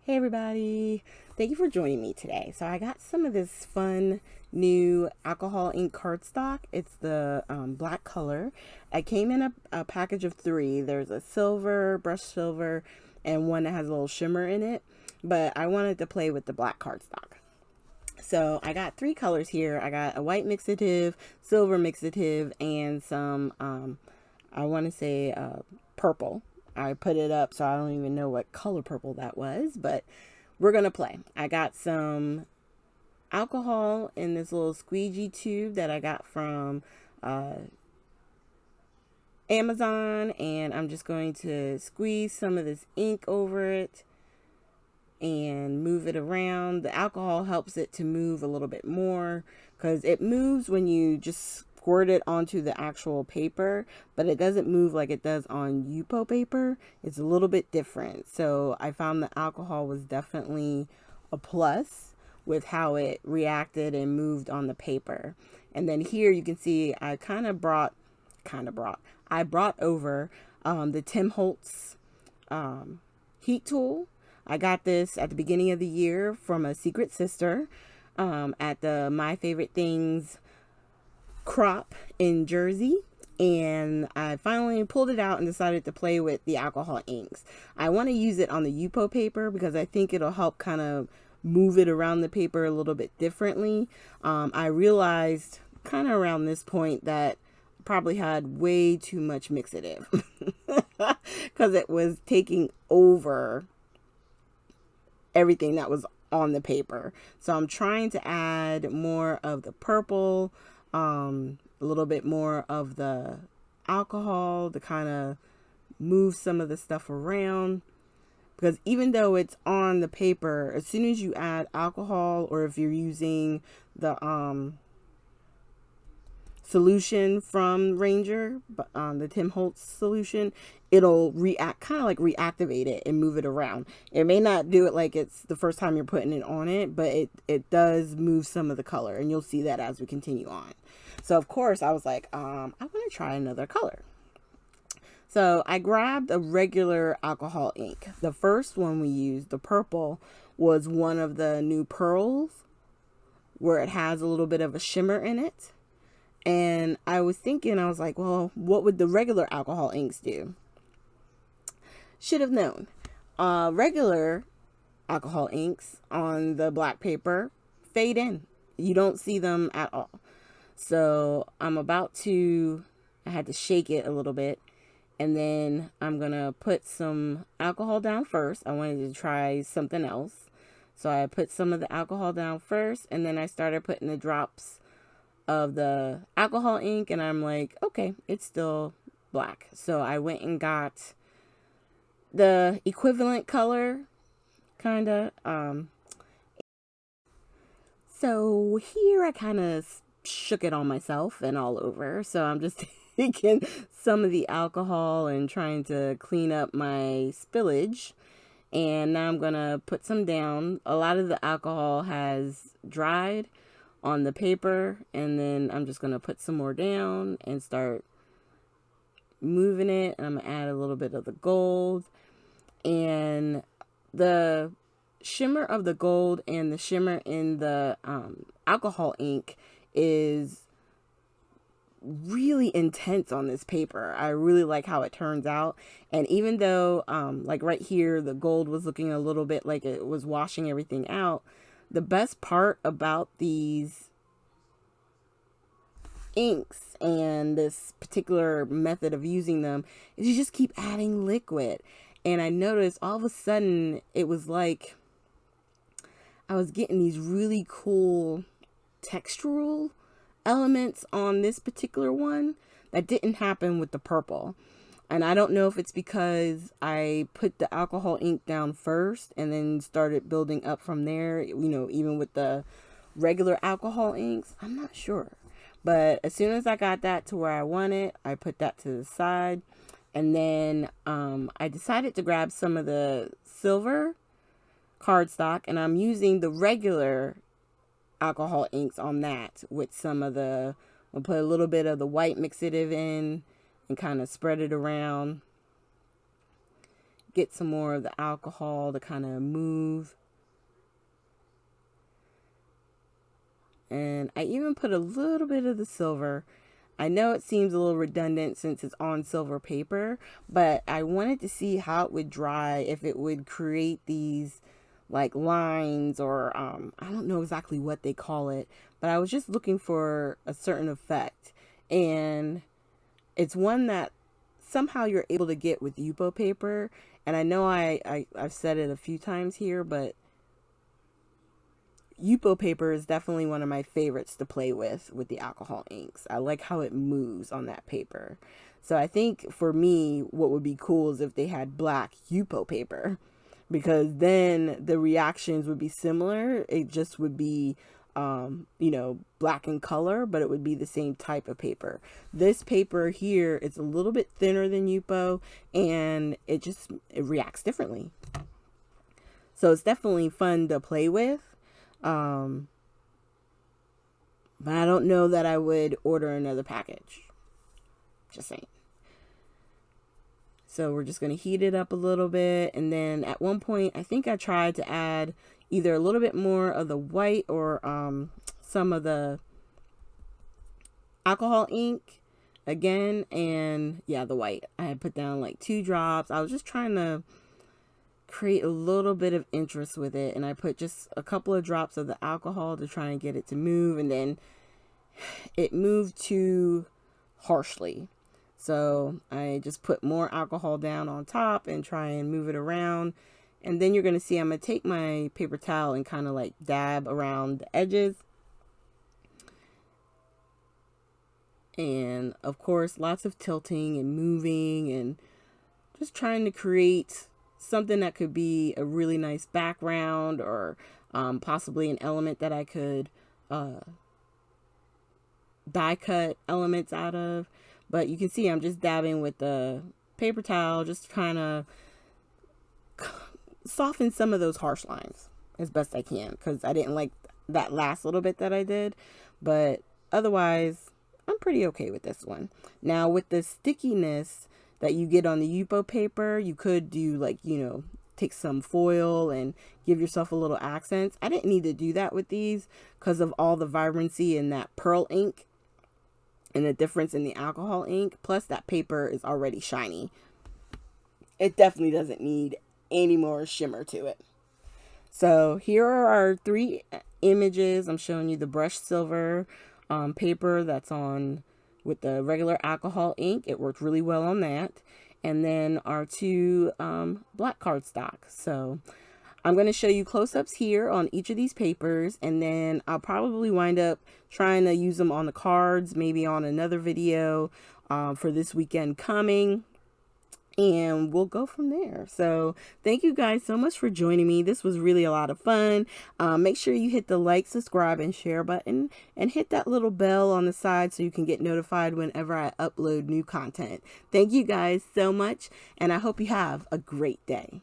Hey everybody, thank you for joining me today. So I got some of this fun new alcohol ink cardstock. It's the black color. It came in a package of 3. There's a silver, brushed silver, and one that has a little shimmer in it. But I wanted to play with the black cardstock. So I got 3 colors here. I got a white mixative, silver mixative, and some, I want to say purple. I put it up so I don't even know what color purple that was, but we're going to play. I got some alcohol in this little squeegee tube that I got from Amazon, and I'm just going to squeeze some of this ink over it and move it around. The alcohol helps it to move a little bit more because it moves when you just squirt it onto the actual paper, but it doesn't move like it does on Yupo paper. It's a little bit different. So I found the alcohol was definitely a plus with how it reacted and moved on the paper. And then here you can see I brought over the Tim Holtz heat tool. I got this at the beginning of the year from a secret sister at the My Favorite Things crop in Jersey, and I finally pulled it out and decided to play with the alcohol inks. I want to use it on the Yupo paper because I think it'll help kind of move it around the paper a little bit differently. I realized kind of around this point that I probably had way too much mixative because it was taking over everything that was on the paper. So I'm trying to add more of the purple, a little bit more of the alcohol to kind of move some of the stuff around, because even though it's on the paper, as soon as you add alcohol, or if you're using the solution from Ranger, the Tim Holtz solution, it'll kind of like reactivate it and move it around. It may not do it like it's the first time you're putting it on it, but it does move some of the color, and you'll see that as we continue on. So of course I was like, I want to try another color. So I grabbed a regular alcohol ink. The first one we used, the purple, was one of the new pearls where it has a little bit of a shimmer in it. And I was like, well, what would the regular alcohol inks do? Should have known. Regular alcohol inks on the black paper fade in. You don't see them at all. So I had to shake it a little bit. And then I'm going to put some alcohol down first. I wanted to try something else. So I put some of the alcohol down first, and then I started putting the drops of the alcohol ink, and I'm like, okay, it's still black. So I went and got the equivalent color, kind of. So here I kind of shook it on myself and all over. So I'm just taking some of the alcohol and trying to clean up my spillage. And now I'm going to put some down. A lot of the alcohol has dried on the paper, and then I'm just going to put some more down and start moving it. And I'm going to add a little bit of the gold, and the shimmer of the gold and the shimmer in the alcohol ink is really intense on this paper. I really like how it turns out. And even though like right here the gold was looking a little bit like it was washing everything out, the best part about these inks and this particular method of using them is you just keep adding liquid. And I noticed all of a sudden it was like I was getting these really cool textural elements on this particular one that didn't happen with the purple. And I don't know if it's because I put the alcohol ink down first and then started building up from there, even with the regular alcohol inks. I'm not sure. But as soon as I got that to where I want it, I put that to the side. And then I decided to grab some of the silver cardstock, and I'm using the regular alcohol inks on that with some of I'll put a little bit of the white mixative in and kind of spread it around. get some more of the alcohol to kind of move. And I even put a little bit of the silver. I know it seems a little redundant since it's on silver paper, but I wanted to see how it would dry, if it would create these like lines, or I don't know exactly what they call it, but I was just looking for a certain effect. And it's one that somehow you're able to get with Yupo paper. And I know I've said it a few times here, but Yupo paper is definitely one of my favorites to play with the alcohol inks. I like how it moves on that paper. So I think for me, what would be cool is if they had black Yupo paper, because then the reactions would be similar. It just would be, black in color, but it would be the same type of paper. This paper here, it's a little bit thinner than Yupo, and it reacts differently. So it's definitely fun to play with. But I don't know that I would order another package. Just saying. So we're just going to heat it up a little bit. And then at one point, I think I tried to add either a little bit more of the white or some of the alcohol ink again. And yeah, the white. I had put down like 2 drops. I was just trying to create a little bit of interest with it, and I put just a couple of drops of the alcohol to try and get it to move, and then it moved too harshly, so I just put more alcohol down on top and try and move it around. And then you're going to see I'm going to take my paper towel and kind of like dab around the edges, and of course lots of tilting and moving and just trying to create something that could be a really nice background, or possibly an element that I could die cut elements out of. But you can see I'm just dabbing with the paper towel, just trying to soften some of those harsh lines as best I can, because I didn't like that last little bit that I did. But otherwise, I'm pretty okay with this one. Now with the stickiness that you get on the Yupo paper, you could do like, take some foil and give yourself a little accents. I didn't need to do that with these because of all the vibrancy in that pearl ink and the difference in the alcohol ink. Plus that paper is already shiny. It definitely doesn't need any more shimmer to it. So here are our 3 images. I'm showing you the brushed silver paper that's on with the regular alcohol ink. It worked really well on that. And then our 2 black cardstock. So I'm going to show you close-ups here on each of these papers, and then I'll probably wind up trying to use them on the cards, maybe on another video for this weekend coming. And we'll go from there. So thank you guys so much for joining me. This was really a lot of fun. Make sure you hit the like, subscribe, and share button, and hit that little bell on the side so you can get notified whenever I upload new content. Thank you guys so much, and I hope you have a great day.